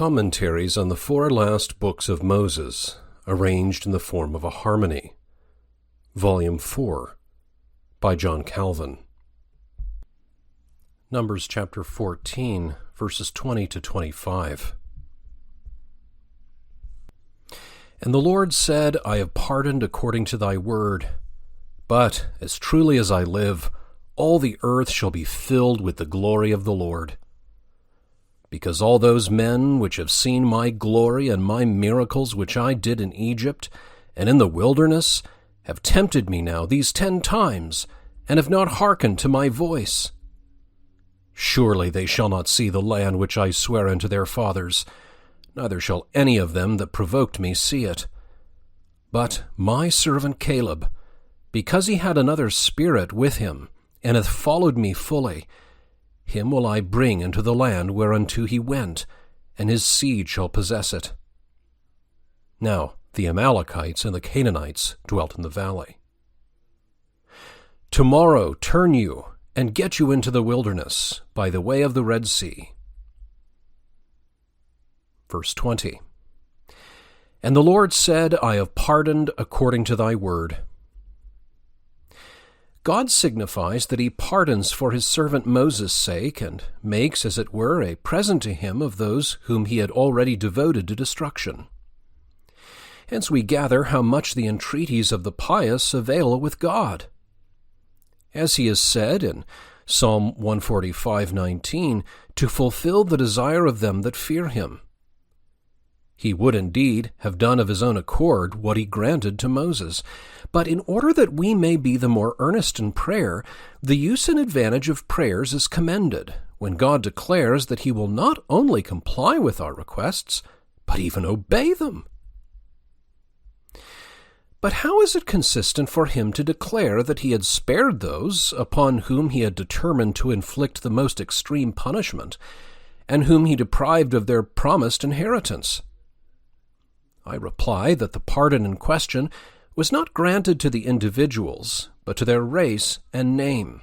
Commentaries on the four last books of Moses, arranged in the form of a harmony. Volume 4, by John Calvin. Numbers chapter 14, verses 20 to 25. And the Lord said, I have pardoned according to thy word. But, as truly as I live, all the earth shall be filled with the glory of the Lord. Because all those men which have seen my glory and my miracles which I did in Egypt and in the wilderness have tempted me now these 10 times, and have not hearkened to my voice. Surely they shall not see the land which I sware unto their fathers, neither shall any of them that provoked me see it. But my servant Caleb, because he had another spirit with him, and hath followed me fully, him will I bring into the land whereunto he went, and his seed shall possess it. Now the Amalekites and the Canaanites dwelt in the valley. Tomorrow turn you, and get you into the wilderness, by the way of the Red Sea. Verse 20. And the Lord said, I have pardoned according to thy word. God signifies that he pardons for his servant Moses' sake, and makes, as it were, a present to him of those whom he had already devoted to destruction. Hence we gather how much the entreaties of the pious avail with God. As he has said in Psalm 145:19, to fulfill the desire of them that fear him. He would indeed have done of his own accord what he granted to Moses. But in order that we may be the more earnest in prayer, the use and advantage of prayers is commended, when God declares that he will not only comply with our requests, but even obey them. But how is it consistent for him to declare that he had spared those upon whom he had determined to inflict the most extreme punishment, and whom he deprived of their promised inheritance? I reply that the pardon in question was not granted to the individuals, but to their race and name.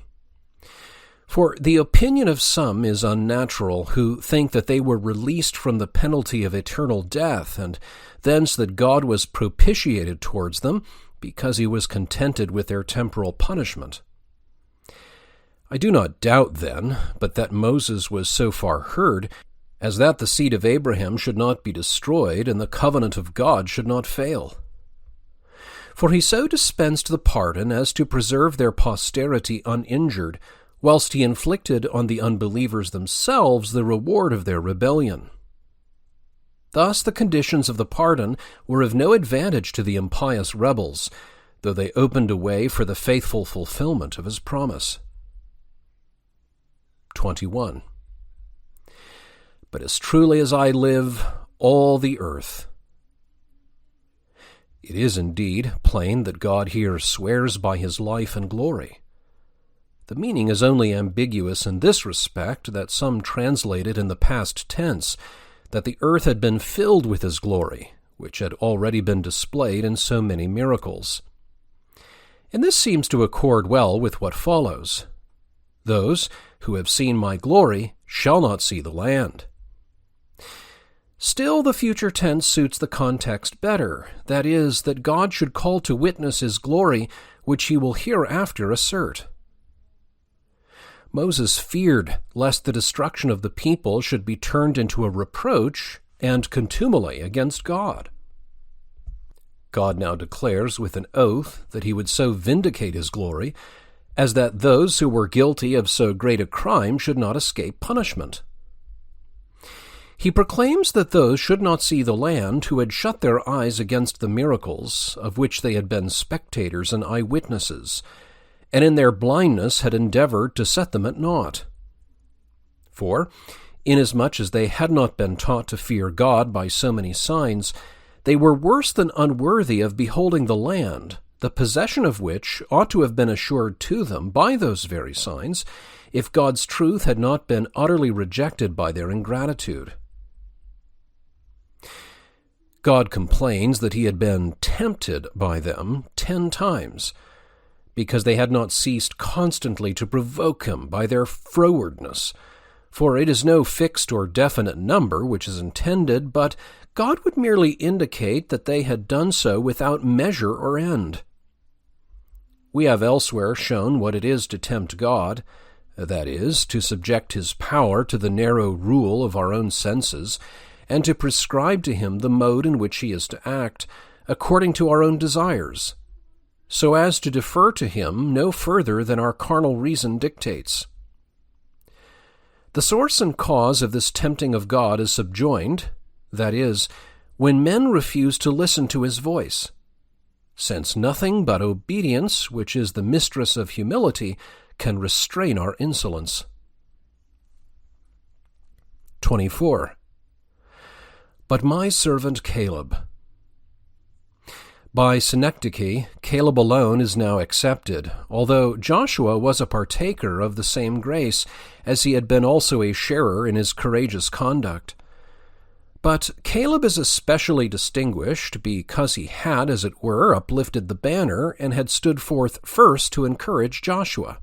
For the opinion of some is unnatural, who think that they were released from the penalty of eternal death, and thence that God was propitiated towards them, because he was contented with their temporal punishment. I do not doubt, then, but that Moses was so far heard, as that the seed of Abraham should not be destroyed, and the covenant of God should not fail. For he so dispensed the pardon as to preserve their posterity uninjured, whilst he inflicted on the unbelievers themselves the reward of their rebellion. Thus the conditions of the pardon were of no advantage to the impious rebels, though they opened a way for the faithful fulfillment of his promise. 21. But as truly as I live, all the earth. It is indeed plain that God here swears by his life and glory. The meaning is only ambiguous in this respect, that some translate it in the past tense, that the earth had been filled with his glory, which had already been displayed in so many miracles. And this seems to accord well with what follows. Those who have seen my glory shall not see the land. Still, the future tense suits the context better, that is, that God should call to witness his glory, which he will hereafter assert. Moses feared lest the destruction of the people should be turned into a reproach and contumely against God. God now declares with an oath that he would so vindicate his glory as that those who were guilty of so great a crime should not escape punishment. He proclaims that those should not see the land who had shut their eyes against the miracles of which they had been spectators and eyewitnesses, and in their blindness had endeavored to set them at naught. For, inasmuch as they had not been taught to fear God by so many signs, they were worse than unworthy of beholding the land, the possession of which ought to have been assured to them by those very signs, if God's truth had not been utterly rejected by their ingratitude. God complains that he had been tempted by them 10 times, because they had not ceased constantly to provoke him by their frowardness, For it is no fixed or definite number which is intended, but God would merely indicate that they had done so without measure or end. We have elsewhere shown what it is to tempt God, that is, to subject his power to the narrow rule of our own senses, and to prescribe to him the mode in which he is to act, according to our own desires, so as to defer to him no further than our carnal reason dictates. The source and cause of this tempting of God is subjoined, that is, when men refuse to listen to his voice, since nothing but obedience, which is the mistress of humility, can restrain our insolence. 24. But my servant Caleb. By synecdoche, Caleb alone is now accepted, although Joshua was a partaker of the same grace, as he had been also a sharer in his courageous conduct. But Caleb is especially distinguished because he had, as it were, uplifted the banner and had stood forth first to encourage Joshua.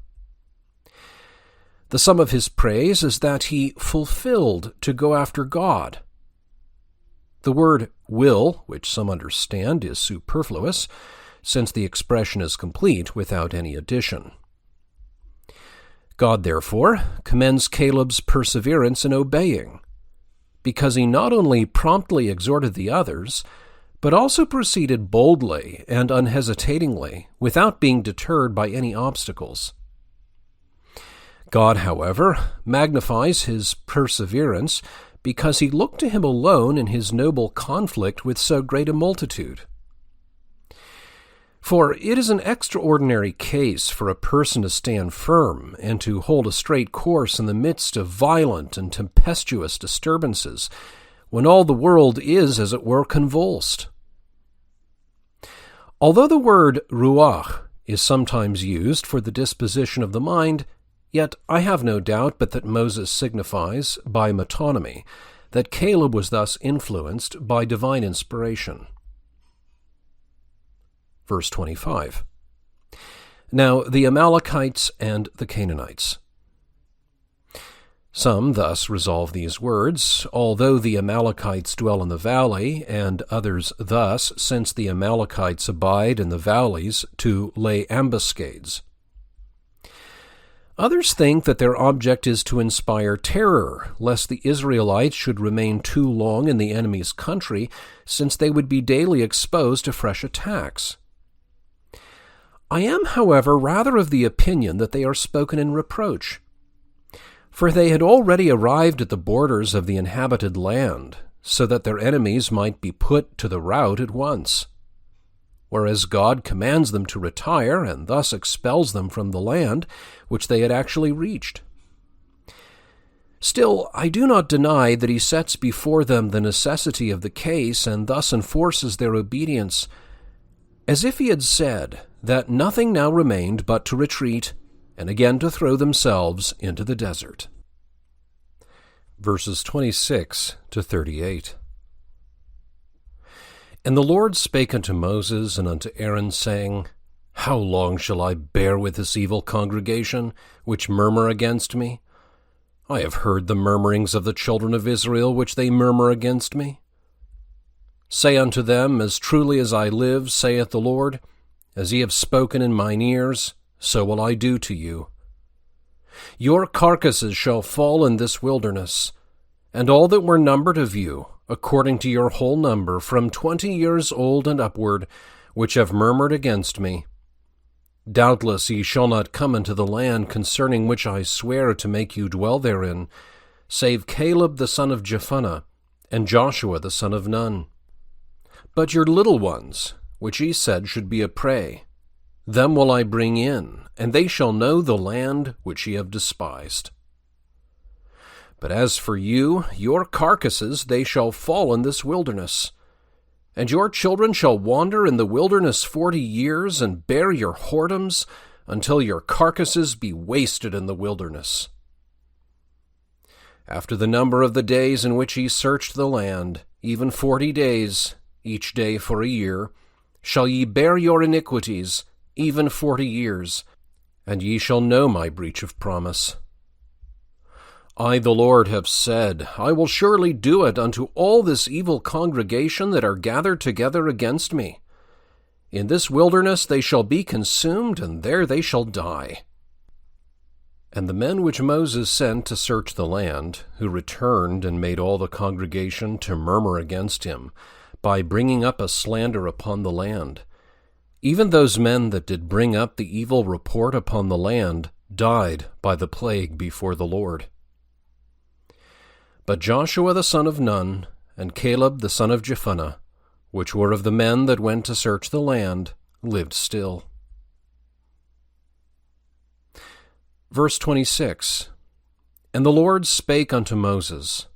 The sum of his praise is that he fulfilled to go after God. The word will, which some understand, is superfluous, since the expression is complete without any addition. God, therefore, commends Caleb's perseverance in obeying, because he not only promptly exhorted the others, but also proceeded boldly and unhesitatingly, without being deterred by any obstacles. God, however, magnifies his perseverance because he looked to him alone in his noble conflict with so great a multitude. For it is an extraordinary case for a person to stand firm and to hold a straight course in the midst of violent and tempestuous disturbances, when all the world is, as it were, convulsed. Although the word ruach is sometimes used for the disposition of the mind, yet I have no doubt but that Moses signifies, by metonymy, that Caleb was thus influenced by divine inspiration. Verse 25. Now the Amalekites and the Canaanites. Some thus resolve these words, although the Amalekites dwell in the valley, and others thus, since the Amalekites abide in the valleys, to lay ambuscades. Others think that their object is to inspire terror, lest the Israelites should remain too long in the enemy's country, since they would be daily exposed to fresh attacks. I am, however, rather of the opinion that they are spoken in reproach, for they had already arrived at the borders of the inhabited land, so that their enemies might be put to the rout at once, whereas God commands them to retire, and thus expels them from the land which they had actually reached. Still, I do not deny that he sets before them the necessity of the case, and thus enforces their obedience, as if he had said that nothing now remained but to retreat, and again to throw themselves into the desert. Verses 26 to 38. And the Lord spake unto Moses and unto Aaron, saying, How long shall I bear with this evil congregation, which murmur against me? I have heard the murmurings of the children of Israel, which they murmur against me. Say unto them, As truly as I live, saith the Lord, as ye have spoken in mine ears, so will I do to you. Your carcasses shall fall in this wilderness, and all that were numbered of you, according to your whole number, from 20 years old and upward, which have murmured against me. Doubtless ye shall not come into the land concerning which I swear to make you dwell therein, save Caleb the son of Jephunneh, and Joshua the son of Nun. But your little ones, which ye said should be a prey, them will I bring in, and they shall know the land which ye have despised. But as for you, your carcasses, they shall fall in this wilderness. And your children shall wander in the wilderness 40 years, and bear your whoredoms, until your carcasses be wasted in the wilderness. After the number of the days in which ye searched the land, even 40 days, each day for a year, shall ye bear your iniquities, even 40 years, and ye shall know my breach of promise. I, the Lord, have said, I will surely do it unto all this evil congregation that are gathered together against me. In this wilderness they shall be consumed, and there they shall die. And the men which Moses sent to search the land, who returned and made all the congregation to murmur against him, by bringing up a slander upon the land, even those men that did bring up the evil report upon the land died by the plague before the Lord. But Joshua the son of Nun, and Caleb the son of Jephunneh, which were of the men that went to search the land, lived still. Verse 26, And the Lord spake unto Moses.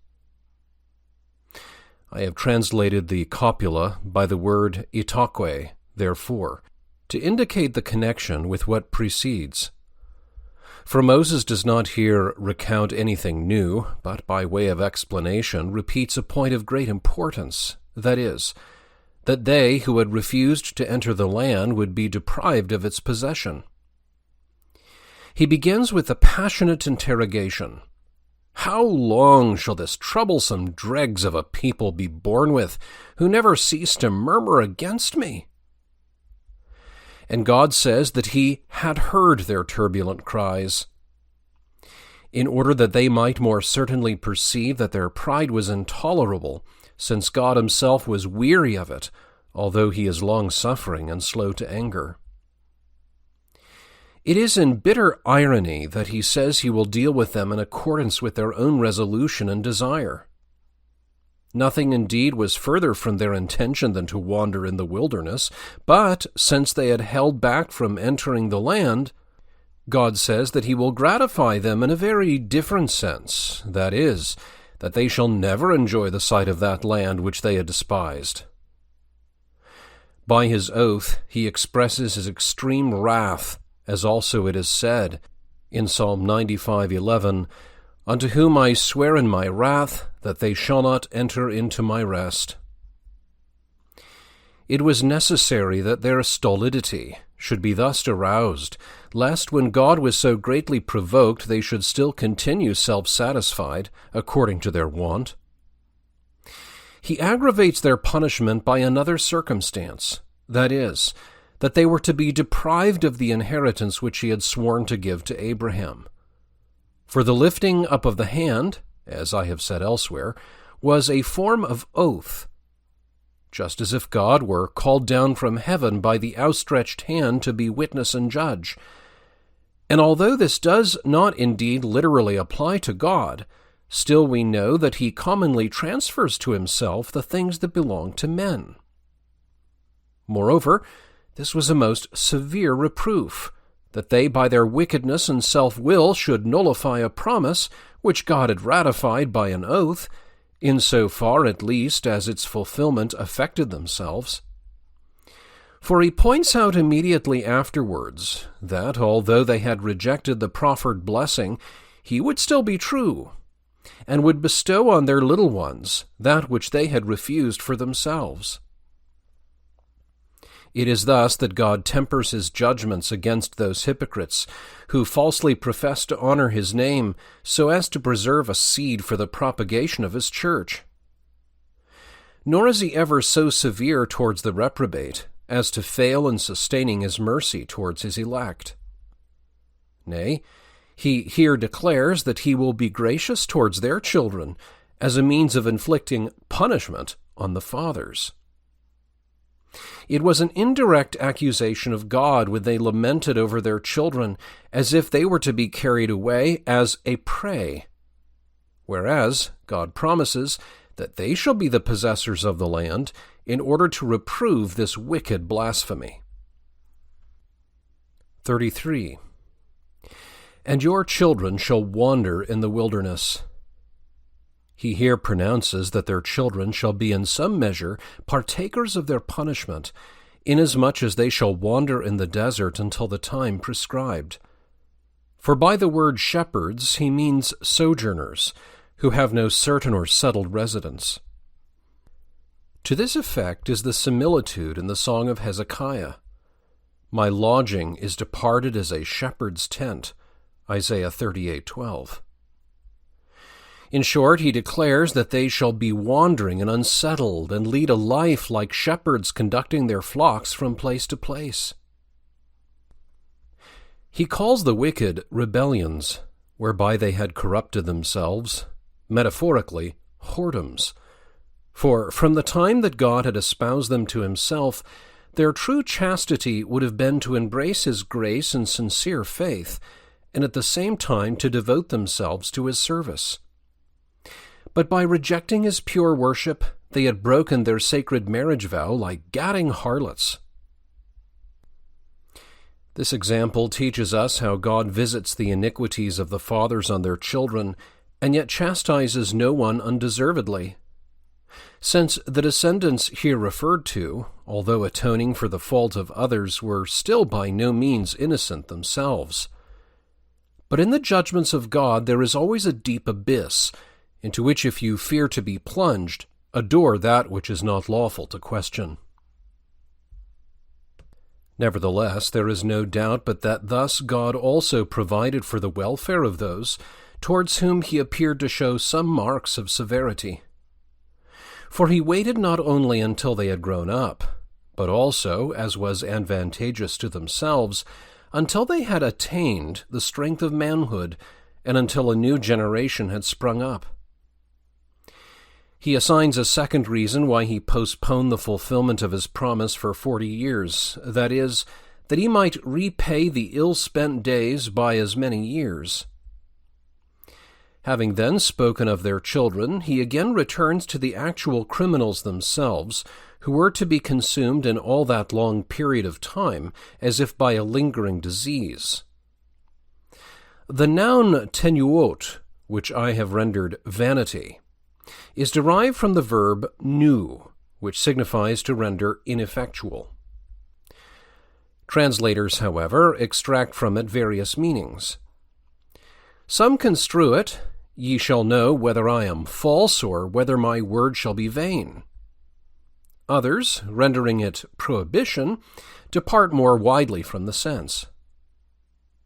I have translated the copula by the word itaque, therefore, to indicate the connection with what precedes. For Moses does not here recount anything new, but by way of explanation repeats a point of great importance, that is, that they who had refused to enter the land would be deprived of its possession. He begins with a passionate interrogation. How long shall this troublesome dregs of a people be borne with, who never cease to murmur against me? And God says that he had heard their turbulent cries. In order that they might more certainly perceive that their pride was intolerable, since God himself was weary of it, although he is long-suffering and slow to anger. It is in bitter irony that he says he will deal with them in accordance with their own resolution and desire. Nothing indeed was further from their intention than to wander in the wilderness, but since they had held back from entering the land, God says that he will gratify them in a very different sense, that is, that they shall never enjoy the sight of that land which they had despised. By his oath he expresses his extreme wrath, as also it is said in Psalm 95:11, Unto whom I swear in my wrath that they shall not enter into my rest. It was necessary that their stolidity should be thus aroused, lest when God was so greatly provoked they should still continue self-satisfied, according to their wont. He aggravates their punishment by another circumstance, that is, that they were to be deprived of the inheritance which he had sworn to give to Abraham. For the lifting up of the hand, as I have said elsewhere, was a form of oath, just as if God were called down from heaven by the outstretched hand to be witness and judge. And although this does not indeed literally apply to God, still we know that he commonly transfers to himself the things that belong to men. Moreover, this was a most severe reproof, that they by their wickedness and self-will should nullify a promise which God had ratified by an oath, in so far at least as its fulfillment affected themselves. For he points out immediately afterwards that, although they had rejected the proffered blessing, he would still be true, and would bestow on their little ones that which they had refused for themselves. It is thus that God tempers his judgments against those hypocrites who falsely profess to honor his name so as to preserve a seed for the propagation of his church. Nor is he ever so severe towards the reprobate as to fail in sustaining his mercy towards his elect. Nay, he here declares that he will be gracious towards their children as a means of inflicting punishment on the fathers. It was an indirect accusation of God when they lamented over their children as if they were to be carried away as a prey, whereas God promises that they shall be the possessors of the land in order to reprove this wicked blasphemy. 33. And your children shall wander in the wilderness. He here pronounces that their children shall be in some measure partakers of their punishment, inasmuch as they shall wander in the desert until the time prescribed. For by the word shepherds he means sojourners, who have no certain or settled residence. To this effect is the similitude in the song of Hezekiah. My lodging is departed as a shepherd's tent, Isaiah 38:12. In short, he declares that they shall be wandering and unsettled, and lead a life like shepherds conducting their flocks from place to place. He calls the wicked rebellions, whereby they had corrupted themselves, metaphorically, whoredoms. For from the time that God had espoused them to himself, their true chastity would have been to embrace his grace and sincere faith, and at the same time to devote themselves to his service. But by rejecting his pure worship, they had broken their sacred marriage vow like gadding harlots. This example teaches us how God visits the iniquities of the fathers on their children, and yet chastises no one undeservedly. Since the descendants here referred to, although atoning for the fault of others, were still by no means innocent themselves. But in the judgments of God there is always a deep abyss, into which if you fear to be plunged, adore that which is not lawful to question. Nevertheless, there is no doubt but that thus God also provided for the welfare of those towards whom he appeared to show some marks of severity. For he waited not only until they had grown up, but also, as was advantageous to themselves, until they had attained the strength of manhood, and until a new generation had sprung up. He assigns a second reason why he postponed the fulfillment of his promise for 40 years, that is, that he might repay the ill-spent days by as many years. Having then spoken of their children, he again returns to the actual criminals themselves, who were to be consumed in all that long period of time, as if by a lingering disease. The noun tenuot, which I have rendered vanity, is derived from the verb nu, which signifies to render ineffectual. Translators, however, extract from it various meanings. Some construe it, "Ye shall know whether I am false, or whether my word shall be vain." Others, rendering it prohibition, depart more widely from the sense.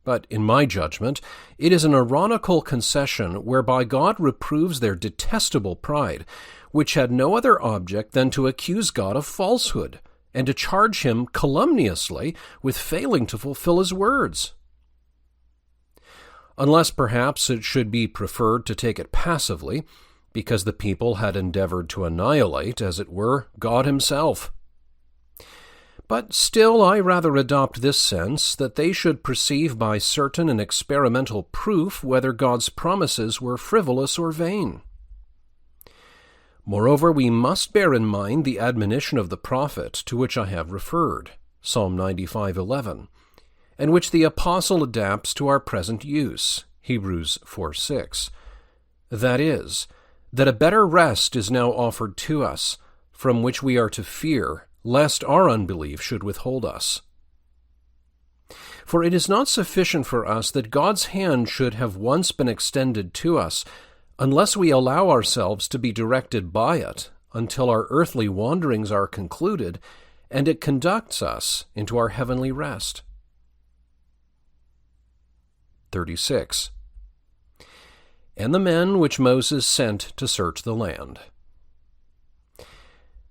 But in my judgment, it is an ironical concession whereby God reproves their detestable pride, which had no other object than to accuse God of falsehood, and to charge him calumniously with failing to fulfill his words. Unless perhaps it should be preferred to take it passively, because the people had endeavored to annihilate, as it were, God himself. But still I rather adopt this sense, that they should perceive by certain and experimental proof whether God's promises were frivolous or vain. Moreover, we must bear in mind the admonition of the prophet to which I have referred, Psalm 95:11, and which the apostle adapts to our present use, Hebrews 4:6. That is, that a better rest is now offered to us, from which we are to fear, lest our unbelief should withhold us. For it is not sufficient for us that God's hand should have once been extended to us, unless we allow ourselves to be directed by it until our earthly wanderings are concluded, and it conducts us into our heavenly rest. 36. And the men which Moses sent to search the land.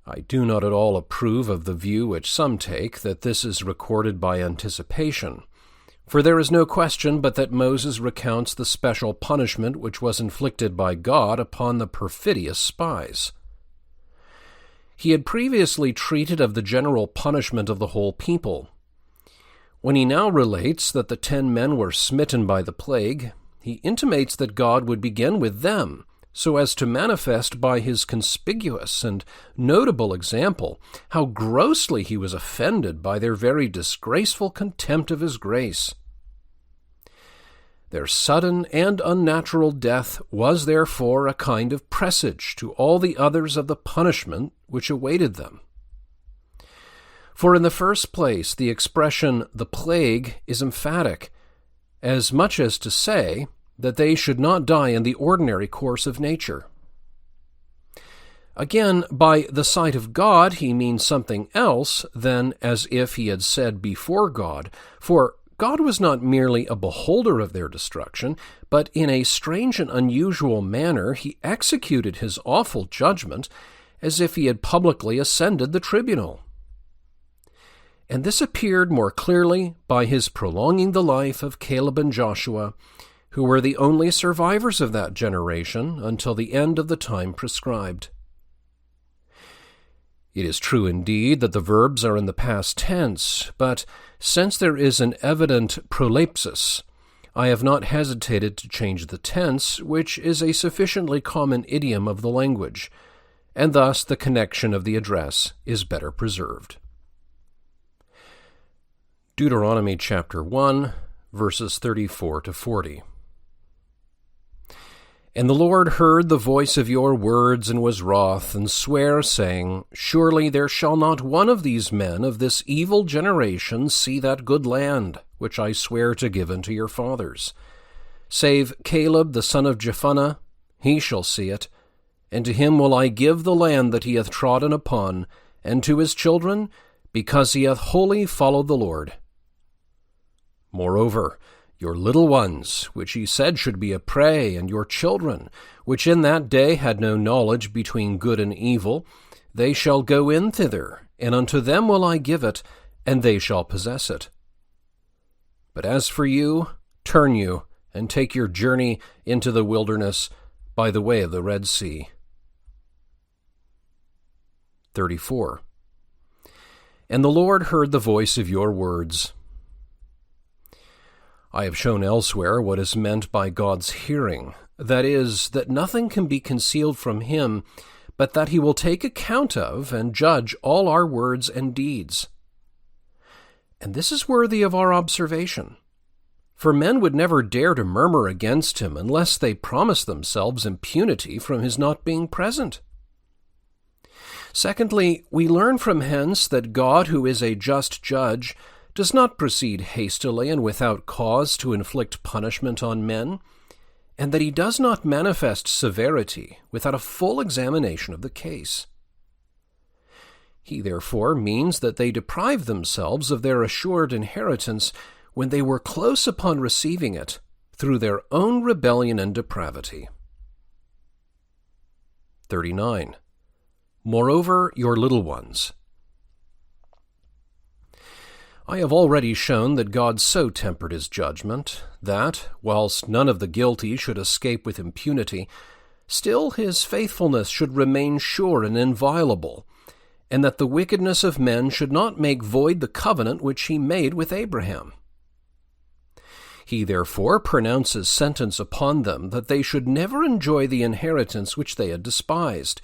I do not at all approve of the view which some take, that this is recorded by anticipation, for there is no question but that Moses recounts the special punishment which was inflicted by God upon the perfidious spies. He had previously treated of the general punishment of the whole people. When he now relates that the 10 men were smitten by the plague, he intimates that God would begin with them, so as to manifest by his conspicuous and notable example how grossly he was offended by their very disgraceful contempt of his grace. Their sudden and unnatural death was therefore a kind of presage to all the others of the punishment which awaited them. For in the first place, the expression "the plague" is emphatic, as much as to say that they should not die in the ordinary course of nature. Again, by the sight of God he means something else than as if he had said before God, for God was not merely a beholder of their destruction, but in a strange and unusual manner he executed his awful judgment as if he had publicly ascended the tribunal. And this appeared more clearly by his prolonging the life of Caleb and Joshua, who were the only survivors of that generation until the end of the time prescribed. It is true indeed that the verbs are in the past tense, but since there is an evident prolepsis, I have not hesitated to change the tense, which is a sufficiently common idiom of the language, and thus the connection of the address is better preserved. Deuteronomy chapter 1, verses 34 to 40. And the Lord heard the voice of your words, and was wroth, and sware, saying, Surely there shall not one of these men of this evil generation see that good land, which I swear to give unto your fathers. Save Caleb the son of Jephunneh, he shall see it, and to him will I give the land that he hath trodden upon, and to his children, because he hath wholly followed the Lord. Moreover, your little ones, which ye said should be a prey, and your children, which in that day had no knowledge between good and evil, they shall go in thither, and unto them will I give it, and they shall possess it. But as for you, turn you, and take your journey into the wilderness by the way of the Red Sea. 34. And the Lord heard the voice of your words. I have shown elsewhere what is meant by God's hearing, that is, that nothing can be concealed from him, but that he will take account of and judge all our words and deeds. And this is worthy of our observation, for men would never dare to murmur against him unless they promised themselves impunity from his not being present. Secondly, we learn from hence that God, who is a just judge, does not proceed hastily and without cause to inflict punishment on men, and that he does not manifest severity without a full examination of the case. He therefore means that they deprive themselves of their assured inheritance when they were close upon receiving it through their own rebellion and depravity. 39. Moreover, your little ones. I have already shown that God so tempered his judgment that, whilst none of the guilty should escape with impunity, still his faithfulness should remain sure and inviolable, and that the wickedness of men should not make void the covenant which he made with Abraham. He therefore pronounces sentence upon them that they should never enjoy the inheritance which they had despised,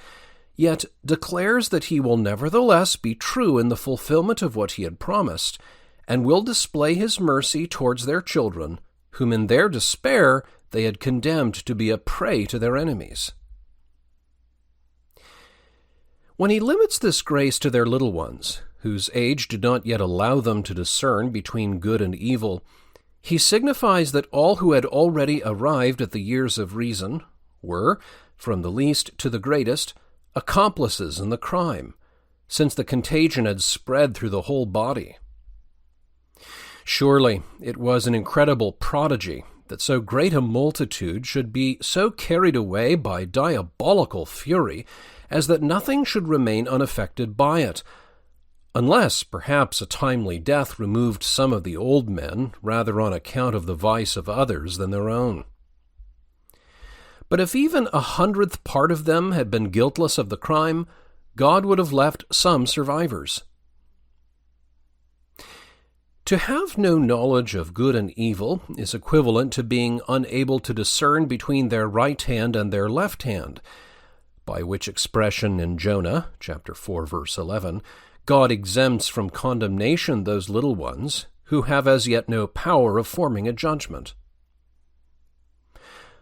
yet declares that he will nevertheless be true in the fulfillment of what he had promised, and will display his mercy towards their children, whom in their despair they had condemned to be a prey to their enemies. When he limits this grace to their little ones, whose age did not yet allow them to discern between good and evil, he signifies that all who had already arrived at the years of reason were, from the least to the greatest, accomplices in the crime, since the contagion had spread through the whole body. Surely it was an incredible prodigy that so great a multitude should be so carried away by diabolical fury as that nothing should remain unaffected by it, unless perhaps a timely death removed some of the old men rather on account of the vice of others than their own. But if even 100th part of them had been guiltless of the crime, God would have left some survivors. To have no knowledge of good and evil is equivalent to being unable to discern between their right hand and their left hand, by which expression in Jonah, chapter 4, verse 11, God exempts from condemnation those little ones who have as yet no power of forming a judgment.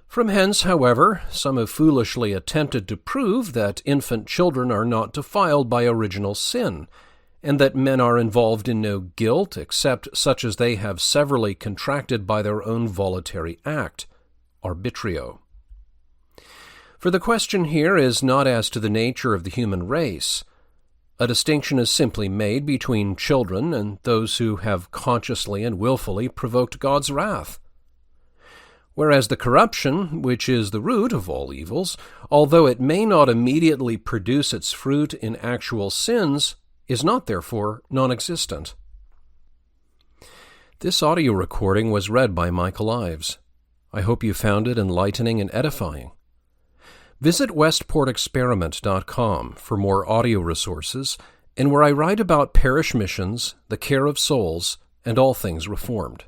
From hence, however, some have foolishly attempted to prove that infant children are not defiled by original sin, and that men are involved in no guilt except such as they have severally contracted by their own voluntary act, arbitrio. For the question here is not as to the nature of the human race, A distinction is simply made between children and those who have consciously and willfully provoked God's wrath. Whereas the corruption, which is the root of all evils, although it may not immediately produce its fruit in actual sins, is not therefore non-existent. This audio recording was read by Michael Ives. I hope you found it enlightening and edifying. Visit westportexperiment.com for more audio resources and where I write about parish missions, the care of souls, and all things Reformed.